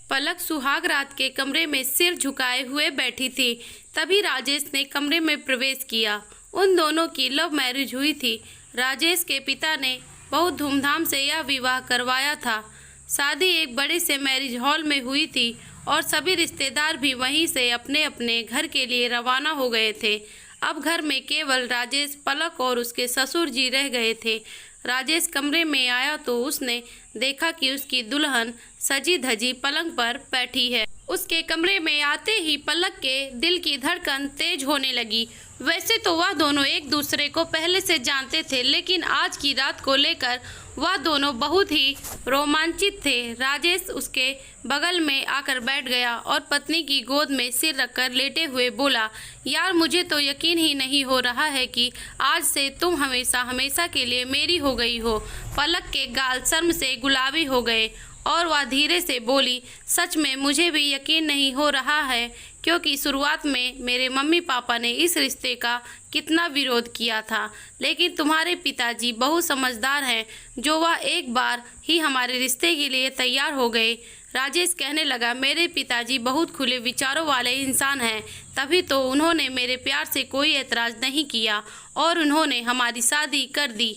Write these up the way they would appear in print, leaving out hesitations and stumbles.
पलक सुहाग रात के कमरे में सिर झुकाए हुए बैठी थी। तभी राजेश ने कमरे में प्रवेश किया। उन दोनों की लव मैरिज हुई थी। राजेश के पिता ने बहुत धूमधाम से यह विवाह करवाया था। शादी एक बड़े से मैरिज हॉल में हुई थी और सभी रिश्तेदार भी वहीं से अपने अपने घर के लिए रवाना हो गए थे। अब घर में केवल राजेश, पलक और उसके ससुर जी रह गए थे। राजेश कमरे में आया तो उसने देखा कि उसकी दुल्हन सजी धजी पलंग पर बैठी है। उसके कमरे में आते ही पलक के दिल की धड़कन तेज होने लगी। वैसे तो वह दोनों एक दूसरे को पहले से जानते थे, लेकिन आज की रात को लेकर वह दोनों बहुत ही रोमांचित थे। राजेश उसके बगल में आकर बैठ गया और पत्नी की गोद में सिर रखकर लेटे हुए बोला, यार मुझे तो यकीन ही नहीं हो रहा है कि आज से तुम हमेशा हमेशा के लिए मेरी हो गई हो। पलक के गाल शर्म से गुलाबी हो गए और वह धीरे से बोली, सच में मुझे भी यकीन नहीं हो रहा है, क्योंकि शुरुआत में मेरे मम्मी पापा ने इस रिश्ते का कितना विरोध किया था, लेकिन तुम्हारे पिताजी बहुत समझदार हैं, जो वह एक बार ही हमारे रिश्ते के लिए तैयार हो गए। राजेश कहने लगा, मेरे पिताजी बहुत खुले विचारों वाले इंसान हैं, तभी तो उन्होंने मेरे प्यार से कोई एतराज़ नहीं किया और उन्होंने हमारी शादी कर दी।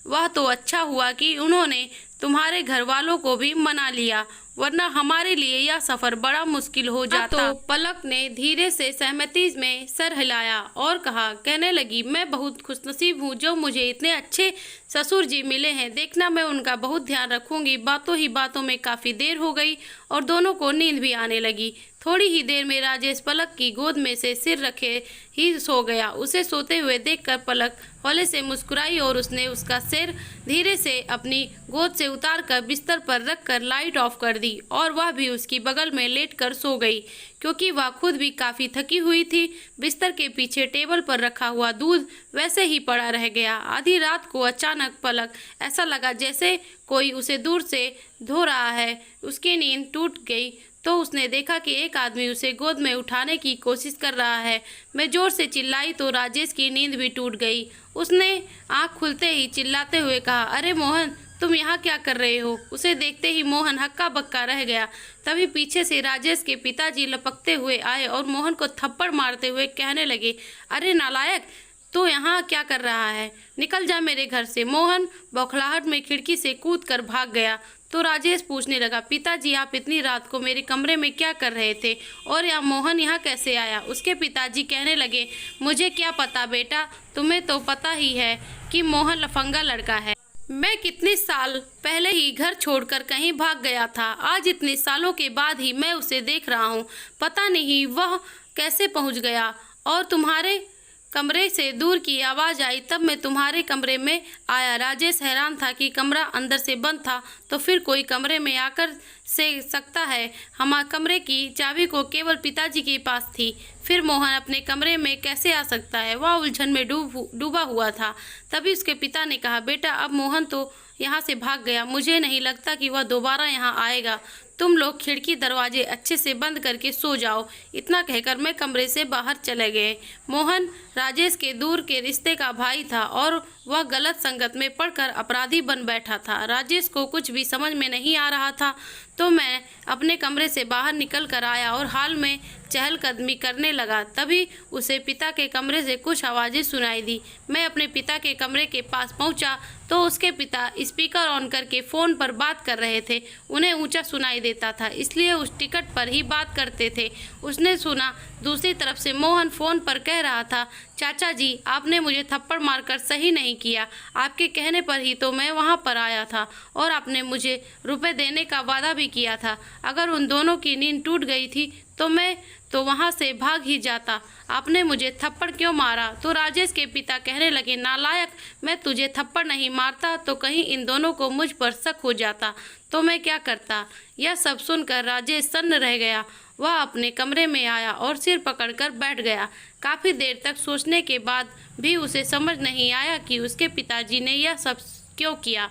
वह तो अच्छा हुआ कि उन्होंने तुम्हारे घर वालों को भी मना लिया, वरना हमारे लिए यह सफ़र बड़ा मुश्किल हो जाता। तो पलक ने धीरे से सहमति में सर हिलाया और कहने लगी, मैं बहुत खुशनसीब हूँ जो मुझे इतने अच्छे ससुर जी मिले हैं। देखना, मैं उनका बहुत ध्यान रखूंगी। बातों ही बातों में काफ़ी देर हो गई और दोनों को नींद भी आने लगी। थोड़ी ही देर में राजेश पलक की गोद में से सिर रखे ही सो गया। उसे सोते हुए देखकर पलक हौले से मुस्कुराई और उसने उसका सिर धीरे से अपनी गोद से उतारकर बिस्तर पर रखकर लाइट ऑफ कर दी और वह भी उसकी बगल में लेटकर सो गई, क्योंकि वह खुद भी काफ़ी थकी हुई थी। बिस्तर के पीछे टेबल पर रखा हुआ दूध वैसे ही पड़ा रह गया। आधी रात को अचानक पलक ऐसा लगा जैसे कोई उसे दूर से धो रहा है। उसकी नींद टूट गई तो उसने देखा कि एक आदमी उसे गोद में उठाने की कोशिश कर रहा है। मैं जोर से चिल्लाई तो राजेश की नींद भी टूट गई। उसने आँख खुलते ही चिल्लाते हुए कहा, अरे मोहन, तुम यहाँ क्या कर रहे हो? उसे देखते ही मोहन हक्का बक्का रह गया। तभी पीछे से राजेश के पिताजी लपकते हुए आए और मोहन को थप्पड़ मारते हुए कहने लगे, अरे नालायक, तू यहाँ क्या कर रहा है? निकल जा मेरे घर से। मोहन बौखलाहट में खिड़की से कूदकर भाग गया तो राजेश पूछने लगा, पिताजी आप इतनी रात को मेरे कमरे में क्या कर रहे थे और यह मोहन यहाँ कैसे आया? उसके पिताजी कहने लगे, मुझे क्या पता बेटा, तुम्हें तो पता ही है कि मोहन लफंगा लड़का है। मैं कितने साल पहले ही घर छोड़कर कहीं भाग गया था। आज इतने सालों के बाद ही मैं उसे देख रहा हूँ। पता नहीं वह कैसे पहुँच गया और तुम्हारे कमरे से दूर की आवाज़ आई, तब मैं तुम्हारे कमरे में आया। राजेश हैरान था कि कमरा अंदर से बंद था, तो फिर कोई कमरे में आकर से सकता है। हमारे कमरे की चाबी को केवल पिताजी के पास थी, फिर मोहन अपने कमरे में कैसे आ सकता है? वह उलझन में डूबा हुआ था। तभी उसके पिता ने कहा, बेटा अब मोहन तो यहाँ से भाग गया, मुझे नहीं लगता कि वह दोबारा यहाँ आएगा। तुम लोग खिड़की दरवाजे अच्छे से बंद करके सो जाओ। इतना कहकर मैं कमरे से बाहर चले गए। मोहन राजेश के दूर के रिश्ते का भाई था और वह गलत संगत में पड़कर अपराधी बन बैठा था। राजेश को कुछ भी समझ में नहीं आ रहा था, तो मैं अपने कमरे से बाहर निकल कर आया और हाल में चहलकदमी करने लगा। तभी उसे पिता के कमरे से कुछ आवाज़ें सुनाई दी। मैं अपने पिता के कमरे के पास पहुंचा तो उसके पिता स्पीकर ऑन करके फ़ोन पर बात कर रहे थे। उन्हें ऊंचा सुनाई देता था, इसलिए उस टिकट पर ही बात करते थे। उसने सुना दूसरी तरफ से मोहन फ़ोन पर कह रहा था, चाचा जी आपने मुझे थप्पड़ मारकर सही नहीं किया। आपके कहने पर ही तो मैं वहां पर आया था और आपने मुझे रुपए देने का वादा भी किया था। अगर उन दोनों की नींद टूट गई थी तो मैं तो वहां से भाग ही जाता। आपने मुझे थप्पड़ क्यों मारा? तो राजेश के पिता कहने लगे, नालायक, मैं तुझे थप्पड़ नहीं मारता तो कहीं इन दोनों को मुझ पर शक हो जाता तो मैं क्या करता? यह सब सुनकर राजेश सन्न रह गया। वह अपने कमरे में आया और सिर पकड़कर बैठ गया। काफ़ी देर तक सोचने के बाद भी उसे समझ नहीं आया कि उसके पिताजी ने यह सब क्यों किया।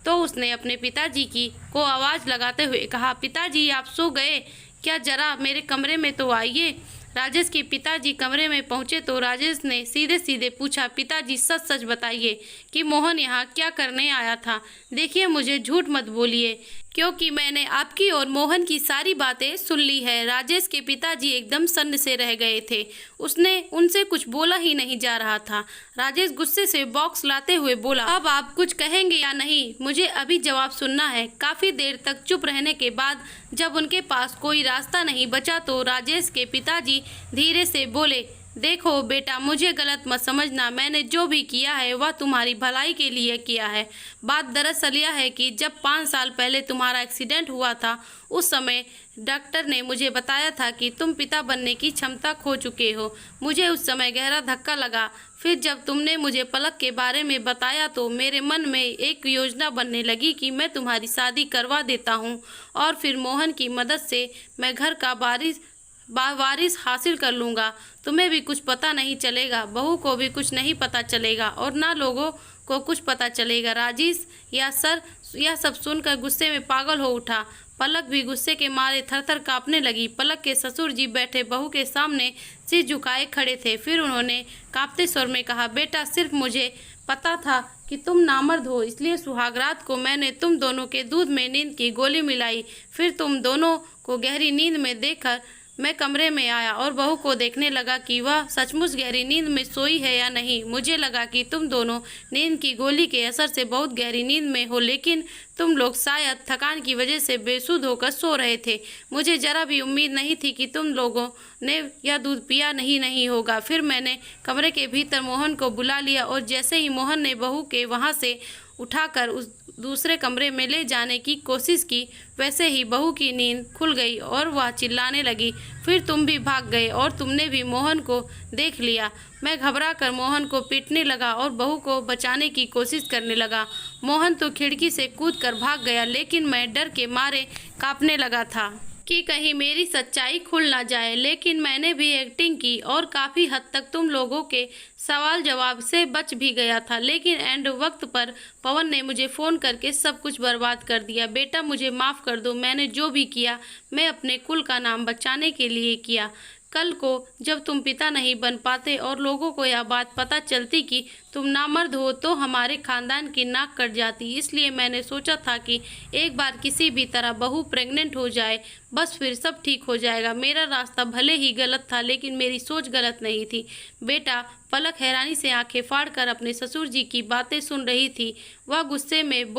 तो उसने अपने पिताजी को आवाज़ लगाते हुए कहा, पिताजी आप सो गए क्या? जरा मेरे कमरे में तो आइए। राजेश के पिताजी कमरे में पहुंचे तो राजेश ने सीधे सीधे पूछा, पिताजी सच सच बताइए कि मोहन यहाँ क्या करने आया था? देखिए मुझे झूठ मत बोलिए, क्योंकि मैंने आपकी और मोहन की सारी बातें सुन ली है। राजेश के पिताजी एकदम सन्न से रह गए थे। उसने उनसे कुछ बोला ही नहीं जा रहा था। राजेश गुस्से से बॉक्स लाते हुए बोला, अब आप कुछ कहेंगे या नहीं? मुझे अभी जवाब सुनना है। काफी देर तक चुप रहने के बाद जब उनके पास कोई रास्ता नहीं बचा तो राजेश के पिताजी धीरे से बोले, देखो बेटा, मुझे गलत मत समझना। मैंने जो भी किया है वह तुम्हारी भलाई के लिए किया है। बात दरअसल यह है कि जब 5 साल पहले तुम्हारा एक्सीडेंट हुआ था, उस समय डॉक्टर ने मुझे बताया था कि तुम पिता बनने की क्षमता खो चुके हो। मुझे उस समय गहरा धक्का लगा। फिर जब तुमने मुझे पलक के बारे में बताया तो मेरे मन में एक योजना बनने लगी कि मैं तुम्हारी शादी करवा देता हूँ और फिर मोहन की मदद से मैं घर का वारिस हासिल कर लूँगा। तुम्हें भी कुछ पता नहीं चलेगा, बहू को भी कुछ नहीं पता चलेगा और ना लोगों को कुछ पता चलेगा। राजेश यह सब सुनकर गुस्से में पागल हो उठा। पलक भी गुस्से के मारे थरथर कांपने लगी। पलक के ससुर जी बैठे बहू के सामने सिर झुकाए खड़े थे। फिर उन्होंने कांपते स्वर में कहा, बेटा, सिर्फ मुझे पता था कि तुम नामर्द हो, इसलिए सुहागरात को मैंने तुम दोनों के दूध में नींद की गोली मिलाई। फिर तुम दोनों को गहरी नींद में देखकर मैं कमरे में आया और बहू को देखने लगा कि वह सचमुच गहरी नींद में सोई है या नहीं। मुझे लगा कि तुम दोनों नींद की गोली के असर से बहुत गहरी नींद में हो, लेकिन तुम लोग शायद थकान की वजह से बेसुध होकर सो रहे थे। मुझे जरा भी उम्मीद नहीं थी कि तुम लोगों ने यह दूध पिया नहीं होगा। फिर मैंने कमरे के भीतर मोहन को बुला लिया और जैसे ही मोहन ने बहू के वहाँ से उठाकर उस दूसरे कमरे में ले जाने की कोशिश की, वैसे ही बहू की नींद खुल गई और वह चिल्लाने लगी। फिर तुम भी भाग गए और तुमने भी मोहन को देख लिया। मैं घबरा कर मोहन को पीटने लगा और बहू को बचाने की कोशिश करने लगा। मोहन तो खिड़की से कूदकर भाग गया, लेकिन मैं डर के मारे कांपने लगा था कि कहीं मेरी सच्चाई खुल ना जाए। लेकिन मैंने भी एक्टिंग की और काफ़ी हद तक तुम लोगों के सवाल जवाब से बच भी गया था। लेकिन एंड वक्त पर पवन ने मुझे फ़ोन करके सब कुछ बर्बाद कर दिया। बेटा, मुझे माफ़ कर दो। मैंने जो भी किया मैं अपने कुल का नाम बचाने के लिए किया। कल को जब तुम पिता नहीं बन पाते और लोगों को यह बात पता चलती कि तुम नामर्द हो तो हमारे खानदान की नाक कट जाती। इसलिए मैंने सोचा था कि एक बार किसी भी तरह बहू प्रेग्नेंट हो जाए, बस फिर सब ठीक हो जाएगा। मेरा रास्ता भले ही गलत था, लेकिन मेरी सोच गलत नहीं थी। बेटा, पलक हैरानी से आंखें फाड़कर अपने ससुर जी की बातें सुन रही थी। वह गुस्से में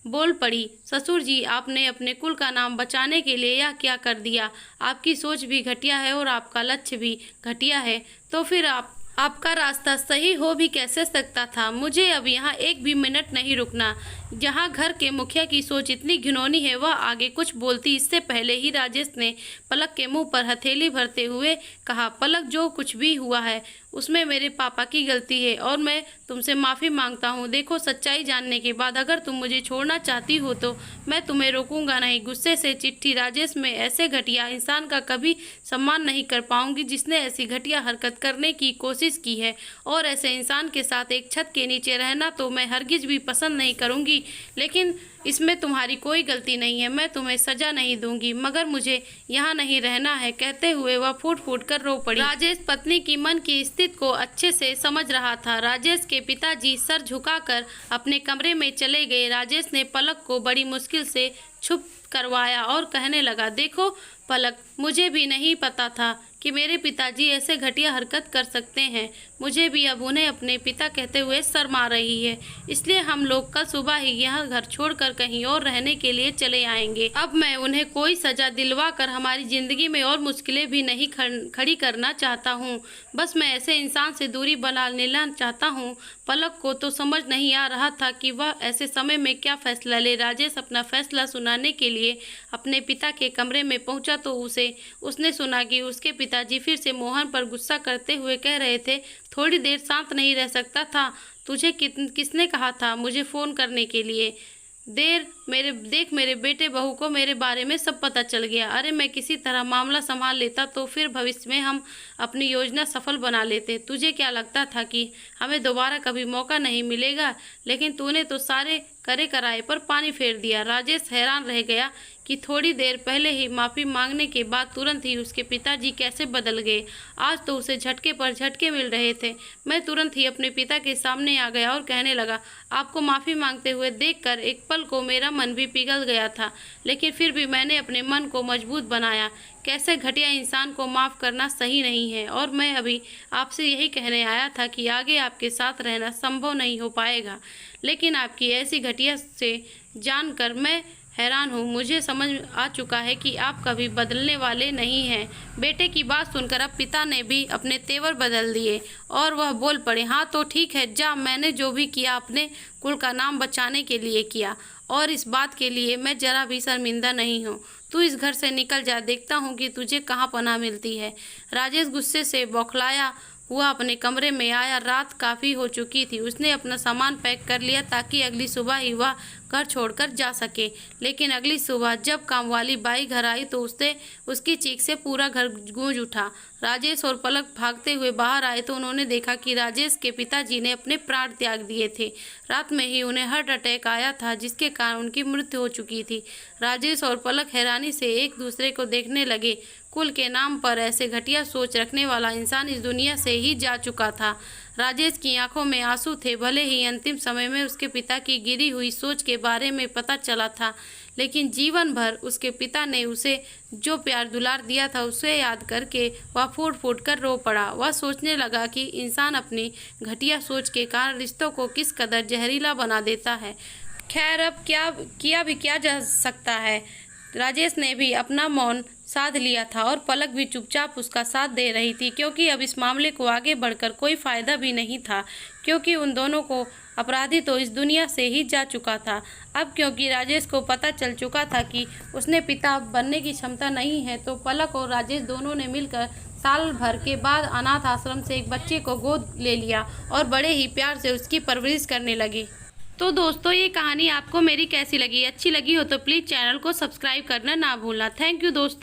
बोल पड़ी, ससुर जी, आपने अपने कुल का नाम बचाने के लिए यह क्या कर दिया? आपकी सोच भी घटिया है और आपका लक्ष्य भी घटिया है। तो फिर आपका रास्ता सही हो भी कैसे सकता था? मुझे अब यहाँ एक भी मिनट नहीं रुकना। जहाँ घर के मुखिया की सोच इतनी घिनौनी है, वह आगे कुछ बोलती इससे पहले ही राजेश ने पलक के मुंह पर हथेली भरते हुए कहा, पलक, जो कुछ भी हुआ है उसमें मेरे पापा की गलती है और मैं तुमसे माफ़ी मांगता हूँ। देखो, सच्चाई जानने के बाद अगर तुम मुझे छोड़ना चाहती हो तो मैं तुम्हें रोकूंगा नहीं। गुस्से से चिट्ठी, राजेश, मैं ऐसे घटिया इंसान का कभी सम्मान नहीं कर पाऊंगी जिसने ऐसी घटिया हरकत करने की कोशिश की है, और ऐसे इंसान के साथ एक छत के नीचे रहना तो मैं हरगिज भी पसंद नहीं करूंगी। लेकिन इसमें तुम्हारी कोई गलती नहीं है। मैं तुम्हें सजा नहीं दूंगी, मगर मुझे यहाँ नहीं रहना है। कहते हुए वह फूट फूट कर रो पड़ी। राजेश पत्नी की मन की स्थिति को अच्छे से समझ रहा था। राजेश के पिताजी सर झुकाकर अपने कमरे में चले गए। राजेश ने पलक को बड़ी मुश्किल से चुप करवाया और कहने लगा, देखो पलक, मुझे भी नहीं पता था कि मेरे पिताजी ऐसे घटिया हरकत कर सकते हैं। मुझे भी अब उन्हें अपने पिता कहते हुए शर्म आ रही है। इसलिए हम लोग कल सुबह ही यह घर छोड़कर कहीं और रहने के लिए चले आएंगे। अब मैं उन्हें कोई सजा दिलवा कर हमारी ज़िंदगी में और मुश्किलें भी नहीं खड़ी करना चाहता हूँ। बस मैं ऐसे इंसान से दूरी बना लेना चाहता हूँ। पलक को तो समझ नहीं आ रहा था कि वह ऐसे समय में क्या फैसला ले। राजेश अपना फैसला सुनाने के लिए अपने पिता के कमरे में पहुंचा तो उसने सुना कि उसके पिताजी फिर से मोहन पर गुस्सा करते हुए कह रहे थे, थोड़ी देर शांत नहीं रह सकता था? तुझे किसने कहा था मुझे फ़ोन करने के लिए? देख मेरे बेटे बहू को मेरे बारे में सब पता चल गया। अरे मैं किसी तरह मामला संभाल लेता तो फिर भविष्य में हम अपनी योजना सफल बना लेते। तुझे क्या लगता था कि हमें दोबारा कभी मौका नहीं मिलेगा? लेकिन तूने तो सारे करे कराए पर पानी फेर दिया। राजेश हैरान रह गया कि थोड़ी देर पहले ही माफ़ी मांगने के बाद तुरंत ही उसके पिताजी कैसे बदल गए। आज तो उसे झटके पर झटके मिल रहे थे। मैं तुरंत ही अपने पिता के सामने आ गया और कहने लगा, आपको माफ़ी मांगते हुए देखकर एक पल को मेरा मन भी पिघल गया था, लेकिन फिर भी मैंने अपने मन को मजबूत बनाया। कैसे घटिया इंसान को माफ़ करना सही नहीं है, और मैं अभी आपसे यही कहने आया था कि आगे आपके साथ रहना संभव नहीं हो पाएगा। लेकिन आपकी ऐसी घटिया से जानकर मैं हैरान हूँ। मुझे समझ आ चुका है कि आप कभी बदलने वाले नहीं हैं। बेटे की बात सुनकर अब पिता ने भी अपने तेवर बदल दिए और वह बोल पड़े, हाँ तो ठीक है, जा, मैंने जो भी किया अपने कुल का नाम बचाने के लिए किया, और इस बात के लिए मैं जरा भी शर्मिंदा नहीं हूँ। तू इस घर से निकल जा, देखता हूँ कि तुझे कहाँ पनाह मिलती है। राजेश गुस्से से बौखलाया हुआ अपने कमरे में आया। रात काफ़ी हो चुकी थी। उसने अपना सामान पैक कर लिया ताकि अगली सुबह ही वह घर छोड़कर जा सके। लेकिन अगली सुबह जब कामवाली बाई घर आई तो उसकी चीख से पूरा घर गूंज उठा। राजेश और पलक भागते हुए बाहर आए तो उन्होंने देखा कि राजेश के पिताजी ने अपने प्राण त्याग दिए थे। रात में ही उन्हें हार्ट अटैक आया था, जिसके कारण उनकी मृत्यु हो चुकी थी। राजेश और पलक हैरानी से एक दूसरे को देखने लगे। कुल के नाम पर ऐसे घटिया सोच रखने वाला इंसान इस दुनिया से ही जा चुका था। राजेश की आंखों में आंसू थे। भले ही अंतिम समय में उसके पिता की गिरी हुई सोच के बारे में पता चला था, लेकिन जीवन भर उसके पिता ने उसे जो प्यार दुलार दिया था उसे याद करके वह फूट फूट कर रो पड़ा। वह सोचने लगा कि इंसान अपनी घटिया सोच के कारण रिश्तों को किस कदर जहरीला बना देता है। खैर, अब क्या जा सकता है। राजेश ने भी अपना मौन साध लिया था और पलक भी चुपचाप उसका साथ दे रही थी, क्योंकि अब इस मामले को आगे बढ़कर कोई फ़ायदा भी नहीं था, क्योंकि उन दोनों को अपराधी तो इस दुनिया से ही जा चुका था। अब क्योंकि राजेश को पता चल चुका था कि उसने पिता बनने की क्षमता नहीं है, तो पलक और राजेश दोनों ने मिलकर साल भर के बाद अनाथ आश्रम से एक बच्चे को गोद ले लिया और बड़े ही प्यार से उसकी परवरिश करने लगे। तो दोस्तों, ये कहानी आपको मेरी कैसी लगी? अच्छी लगी हो तो प्लीज़ चैनल को सब्सक्राइब करना ना भूलना। थैंक यू दोस्तों।